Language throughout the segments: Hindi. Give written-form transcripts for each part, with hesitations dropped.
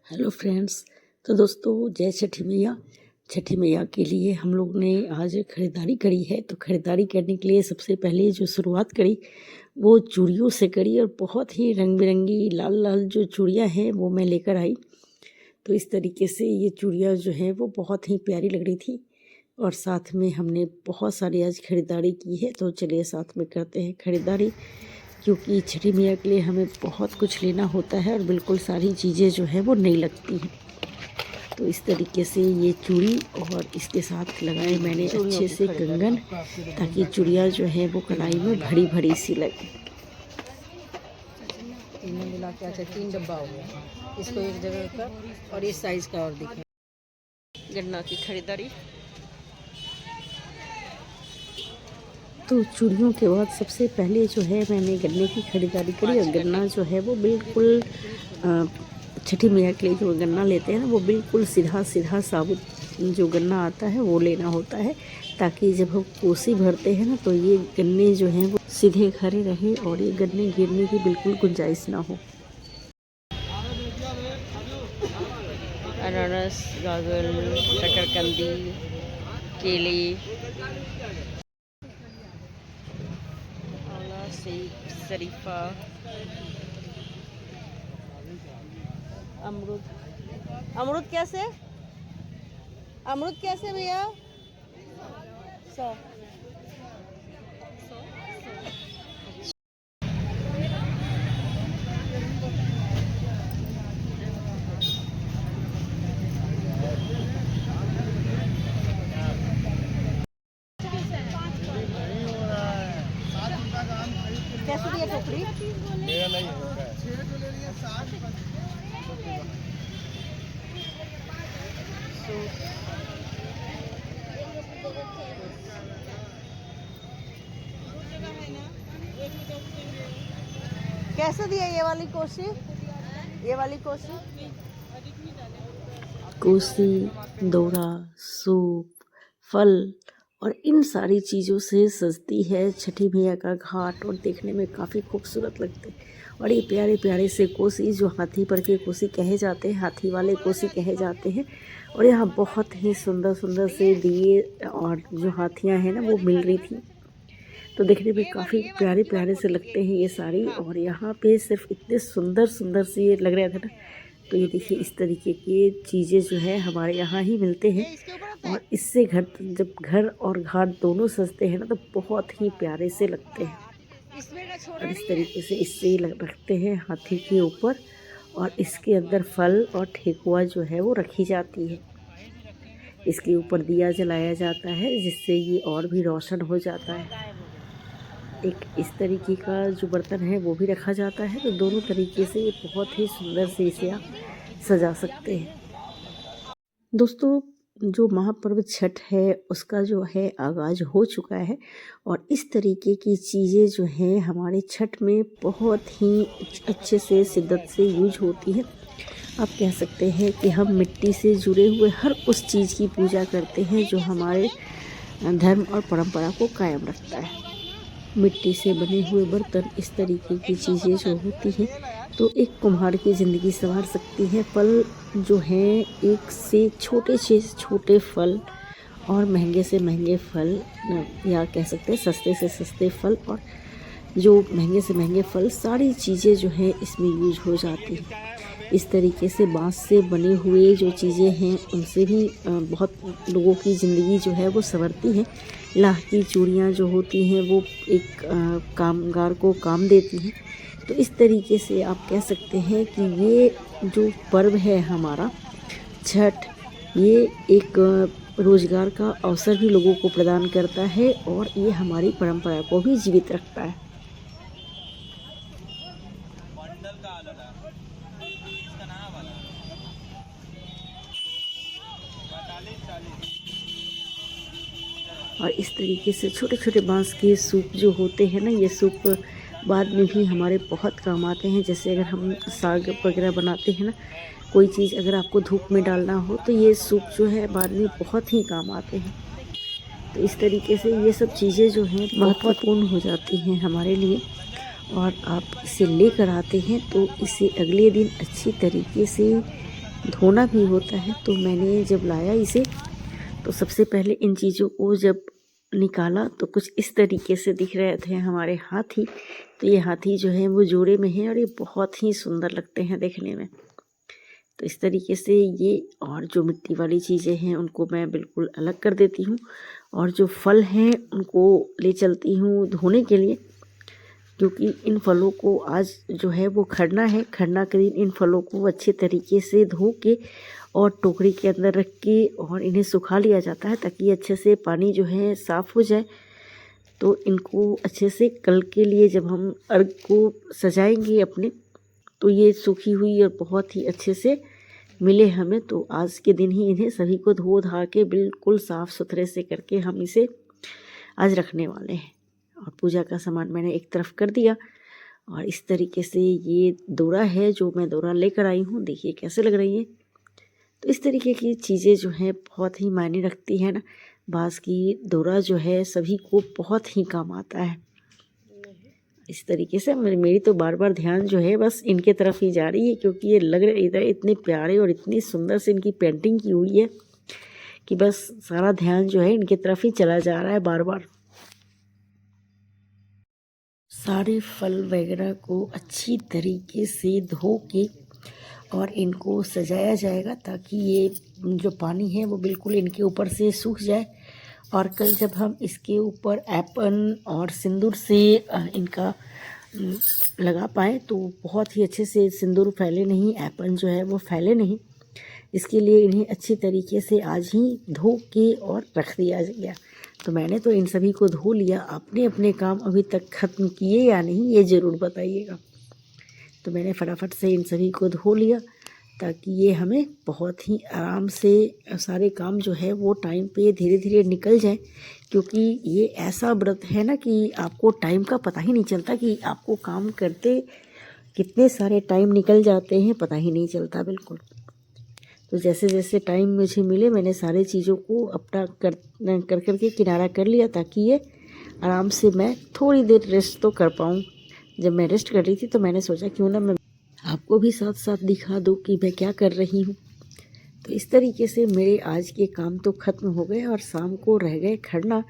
Hello friends. तो दोस्तों, जय छठी मैया। छठी मैया के लिए हम लोग ने आज ख़रीदारी करी है। तो ख़रीदारी करने के लिए सबसे पहले जो शुरुआत करी वो चूड़ियों से करी, और बहुत ही रंग बिरंगी लाल लाल जो चूड़ियाँ हैं वो मैं लेकर आई। तो इस तरीके से ये चूड़ियाँ जो हैं वो बहुत ही प्यारी लग रही थी, और साथ में हमने बहुत सारी आज ख़रीदारी की है। तो चलिए साथ में करते हैं ख़रीदारी, क्योंकि छठी मैया के लिए हमें बहुत कुछ लेना होता है और बिल्कुल सारी चीज़ें जो है वो नहीं लगती हैं। तो इस तरीके से ये चूड़ी और इसके साथ लगाए मैंने अच्छे से कंगन, ताकि चूड़ियाँ जो है वो कलाई में भरी भरी सी लगे। तीनों मिला के अच्छा 3 डब्बा हो गया। इसको एक जगह कर और इस साइज का और दिखे। गन्ना की खरीदारी। तो चूड़ियों के बाद सबसे पहले जो है मैंने गन्ने की खरीदारी करी, और गन्ना जो है वो बिल्कुल छठी मैया के लिए जो गन्ना लेते हैं ना, वो बिल्कुल सीधा सीधा साबुत जो गन्ना आता है वो लेना होता है, ताकि जब हम कोसी भरते हैं ना तो ये गन्ने जो हैं वो सीधे खड़े रहे और ये गन्ने गिरने की बिल्कुल गुंजाइश ना हो। अनारस, गाजर, शकरकंदी, केले, सेब, शरीफा, अमरूद। अमरूद कैसे? अमरूद कैसे भैया? 100। कैसे दिया टोकरी? मेरा नहीं होगा। 6 जो ले लिए 60। कैसे दिया ये वाली कोसी? ये वाली कोसी? कोसी, दौरा, सूप, फल और इन सारी चीज़ों से सजती है छठी मैया का घाट, और देखने में काफ़ी खूबसूरत लगते हैं। और ये प्यारे प्यारे से कोसी जो हाथी पर के कोसी कहे जाते हैं, हाथी वाले कोसी कहे जाते हैं। और यहाँ बहुत ही सुंदर सुंदर से दिए और जो हाथियाँ हैं ना वो मिल रही थी। तो देखने में काफ़ी प्यारे प्यारे से लगते हैं ये साड़ी। और यहाँ पे सिर्फ इतने सुंदर सुंदर से ये लग रहे थे ना। तो ये देखिए, इस तरीके की चीज़ें जो है हमारे यहाँ ही मिलते हैं, और इससे जब घर और घाट दोनों सजते हैं ना तो बहुत ही प्यारे से लगते हैं। और इस तरीके से इससे रखते हैं हाथी के ऊपर, और इसके अंदर फल और ठेकुआ जो है वो रखी जाती है। इसके ऊपर दिया जलाया जाता है, जिससे ये और भी रोशन हो जाता है। एक इस तरीके का जो बर्तन है वो भी रखा जाता है। तो दोनों तरीके से ये बहुत ही सुंदर से इसे आप सजा सकते हैं। दोस्तों, जो महापर्व छठ है उसका जो है आगाज़ हो चुका है, और इस तरीके की चीज़ें जो हैं हमारे छठ में बहुत ही अच्छे से शिद्दत से यूज होती हैं। आप कह सकते हैं कि हम मिट्टी से जुड़े हुए हर उस चीज़ की पूजा करते हैं जो हमारे धर्म और परंपरा को कायम रखता है। मिट्टी से बने हुए बर्तन, इस तरीके की चीज़ें जो होती हैं तो एक कुम्हार की ज़िंदगी संवार सकती हैं। फल जो हैं, एक से छोटे फल और महंगे से महंगे फल, या कह सकते हैं सस्ते से सस्ते फल और जो महंगे से महंगे फल, सारी चीज़ें जो हैं इसमें यूज हो जाती हैं। इस तरीके से बांस से बने हुए जो चीज़ें हैं उनसे भी बहुत लोगों की ज़िंदगी जो है वो संवरती हैं। लाह की चूड़ियाँ जो होती हैं वो एक कामगार को काम देती हैं। तो इस तरीके से आप कह सकते हैं कि ये जो पर्व है हमारा छठ, ये एक रोज़गार का अवसर भी लोगों को प्रदान करता है, और ये हमारी परंपरा को भी जीवित रखता है। और इस तरीके से छोटे छोटे बांस के सूप जो होते हैं ना, ये सूप बाद में भी हमारे बहुत काम आते हैं। जैसे अगर हम साग वगैरह बनाते हैं ना, कोई चीज़ अगर आपको धूप में डालना हो तो ये सूप जो है बाद में बहुत ही काम आते हैं। तो इस तरीके से ये सब चीज़ें जो हैं महत्वपूर्ण हो जाती हैं हमारे लिए, और आप इसे लेकर आते हैं तो इसे अगले दिन अच्छी तरीके से धोना भी होता है। तो मैंने जब लाया इसे तो सबसे पहले इन चीज़ों को जब निकाला तो कुछ इस तरीके से दिख रहे थे हमारे हाथी। तो ये हाथी जो है वो जोड़े में है और ये बहुत ही सुंदर लगते हैं देखने में। तो इस तरीके से ये, और जो मिट्टी वाली चीज़ें हैं उनको मैं बिल्कुल अलग कर देती हूँ, और जो फल हैं उनको ले चलती हूँ धोने के लिए, क्योंकि इन फलों को आज जो है वो खरना है। खरना के दिन इन फलों को अच्छे तरीके से धो के और टोकरी के अंदर रख के और इन्हें सुखा लिया जाता है, ताकि अच्छे से पानी जो है साफ़ हो जाए। तो इनको अच्छे से कल के लिए जब हम अर्घ को सजाएंगे अपने, तो ये सूखी हुई और बहुत ही अच्छे से मिले हमें। तो आज के दिन ही इन्हें सभी को धो धा के बिल्कुल साफ़ सुथरे से करके हम इसे आज रखने वाले हैं। और पूजा का सामान मैंने एक तरफ कर दिया, और इस तरीके से ये दोरा है जो मैं दोरा लेकर आई हूँ, देखिए कैसे लग रही है। तो इस तरीके की चीज़ें जो हैं बहुत ही मायने रखती है ना। बाँस की दोरा जो है सभी को बहुत ही काम आता है। इस तरीके से मेरी तो बार बार ध्यान जो है बस इनके तरफ ही जा रही है, क्योंकि ये लग रहे इधर इतने प्यारे और इतनी सुंदर से इनकी पेंटिंग की हुई है कि बस सारा ध्यान जो है इनके तरफ ही चला जा रहा है बार बार। सारे फल वगैरह को अच्छी तरीके से धो के और इनको सजाया जाएगा, ताकि ये जो पानी है वो बिल्कुल इनके ऊपर से सूख जाए। और कल जब हम इसके ऊपर एपन और सिंदूर से इनका लगा पाए, तो बहुत ही अच्छे से सिंदूर फैले नहीं, एपन जो है वो फैले नहीं, इसके लिए इन्हें अच्छी तरीके से आज ही धो के और रख दिया गया। तो मैंने तो इन सभी को धो लिया। आपने अपने काम अभी तक ख़त्म किए या नहीं, ये ज़रूर बताइएगा। तो मैंने फटाफट से इन सभी को धो लिया, ताकि ये हमें बहुत ही आराम से सारे काम जो है वो टाइम पे धीरे धीरे निकल जाए। क्योंकि ये ऐसा व्रत है ना कि आपको टाइम का पता ही नहीं चलता, कि आपको काम करते कितने सारे टाइम निकल जाते हैं, पता ही नहीं चलता बिल्कुल। तो जैसे जैसे टाइम मुझे मिले मैंने सारी चीज़ों को अपना कर के किनारा कर लिया, ताकि ये आराम से मैं थोड़ी देर रेस्ट तो कर पाऊँ। जब मैं रेस्ट कर रही थी तो मैंने सोचा क्यों ना मैं आपको भी साथ साथ दिखा दूँ कि मैं क्या कर रही हूँ। तो इस तरीके से मेरे आज के काम तो ख़त्म हो गए, और शाम को रह गए खरना।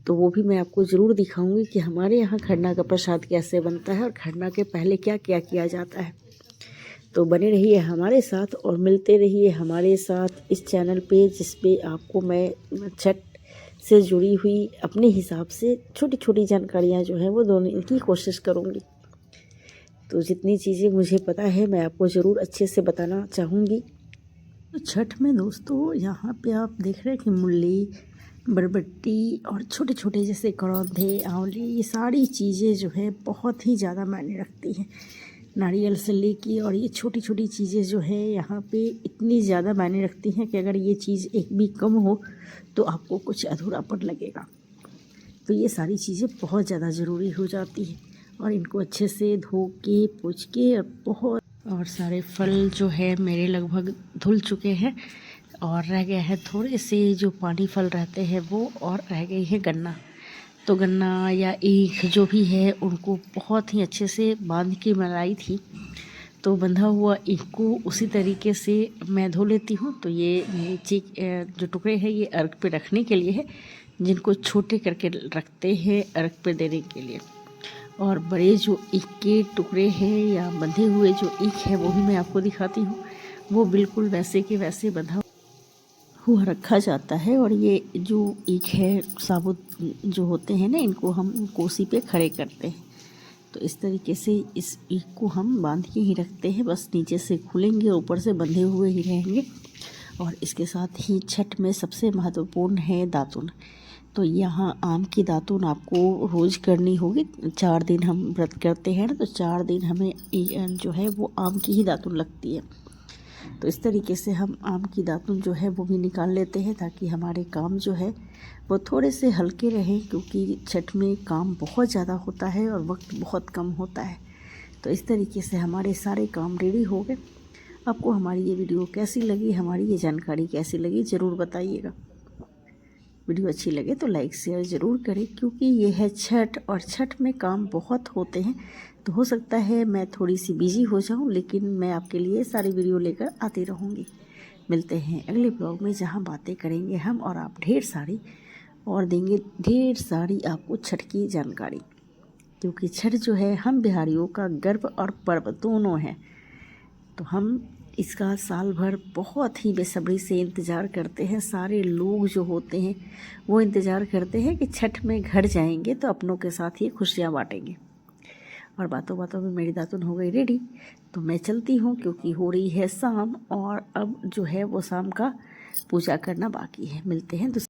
तो वो भी मैं आपको ज़रूर दिखाऊंगी कि हमारे यहाँ खरना का प्रसाद कैसे बनता है और खरना के पहले क्या क्या किया जाता है। तो बने रहिए हमारे साथ और मिलते रहिए हमारे साथ इस चैनल पे, जिस पे आपको मैं छठ से जुड़ी हुई अपने हिसाब से छोटी छोटी जानकारियाँ जो हैं वो देने की कोशिश करूँगी। तो जितनी चीज़ें मुझे पता है मैं आपको ज़रूर अच्छे से बताना चाहूँगी। तो छठ में दोस्तों यहाँ पे आप देख रहे हैं कि मूली, बरबट्टी और छोटे छोटे जैसे करौंधे, आंवले, ये सारी चीज़ें जो है बहुत ही ज़्यादा मायने रखती हैं। नारियल से लेके और ये छोटी छोटी चीज़ें जो है यहाँ पे इतनी ज़्यादा मायने रखती हैं कि अगर ये चीज़ एक भी कम हो तो आपको कुछ अधूरापन लगेगा। तो ये सारी चीज़ें बहुत ज़्यादा ज़रूरी हो जाती हैं, और इनको अच्छे से धो के पोंछ के और सारे फल जो है मेरे लगभग धुल चुके हैं, और रह गया है थोड़े से जो पानी फल रहते हैं वो, और रह गई है गन्ना। तो गन्ना या ईख जो भी है उनको बहुत ही अच्छे से बांध के मलाई थी। तो बंधा हुआ ईख को उसी तरीके से मैं धो लेती हूँ। तो ये नीचे जो टुकड़े हैं ये अर्घ पे रखने के लिए है, जिनको छोटे करके रखते हैं अर्घ पे देने के लिए। और बड़े जो ईख के टुकड़े हैं या बंधे हुए जो ईख है वो भी मैं आपको दिखाती हूँ। वो बिल्कुल वैसे के वैसे बंधा हुआ रखा जाता है। और ये जो ईख है साबुत जो होते हैं ना, इनको हम कोसी पे खड़े करते हैं। तो इस तरीके से इस ईख को हम बांध के ही रखते हैं, बस नीचे से खुलेंगे ऊपर से बंधे हुए ही रहेंगे। और इसके साथ ही छठ में सबसे महत्वपूर्ण है दातुन। तो यहाँ आम की दातुन आपको रोज़ करनी होगी। 4 दिन हम व्रत करते हैं ना, तो 4 दिन हमें जो है वो आम की ही दातुन लगती है। तो इस तरीके से हम आम की दातुन जो है वो भी निकाल लेते हैं, ताकि हमारे काम जो है वो थोड़े से हल्के रहें, क्योंकि छठ में काम बहुत ज़्यादा होता है और वक्त बहुत कम होता है। तो इस तरीके से हमारे सारे काम रेडी हो गए। आपको हमारी ये वीडियो कैसी लगी, हमारी ये जानकारी कैसी लगी, ज़रूर बताइएगा। वीडियो अच्छी लगे तो लाइक शेयर ज़रूर करें, क्योंकि ये है छठ और छठ में काम बहुत होते हैं। तो हो सकता है मैं थोड़ी सी बिजी हो जाऊं, लेकिन मैं आपके लिए सारी वीडियो लेकर आती रहूंगी। मिलते हैं अगले ब्लॉग में, जहां बातें करेंगे हम और आप ढेर सारी, और देंगे ढेर सारी आपको छठ की जानकारी, क्योंकि छठ जो है हम बिहारियों का गर्व और पर्व दोनों है। तो हम इसका साल भर बहुत ही बेसब्री से इंतज़ार करते हैं। सारे लोग जो होते हैं वो इंतज़ार करते हैं कि छठ में घर जाएंगे तो अपनों के साथ ही खुशियाँ बांटेंगे। और बातों बातों में मेरी दातुन हो गई रेडी, तो मैं चलती हूँ, क्योंकि हो रही है शाम और अब जो है वो शाम का पूजा करना बाकी है। मिलते हैं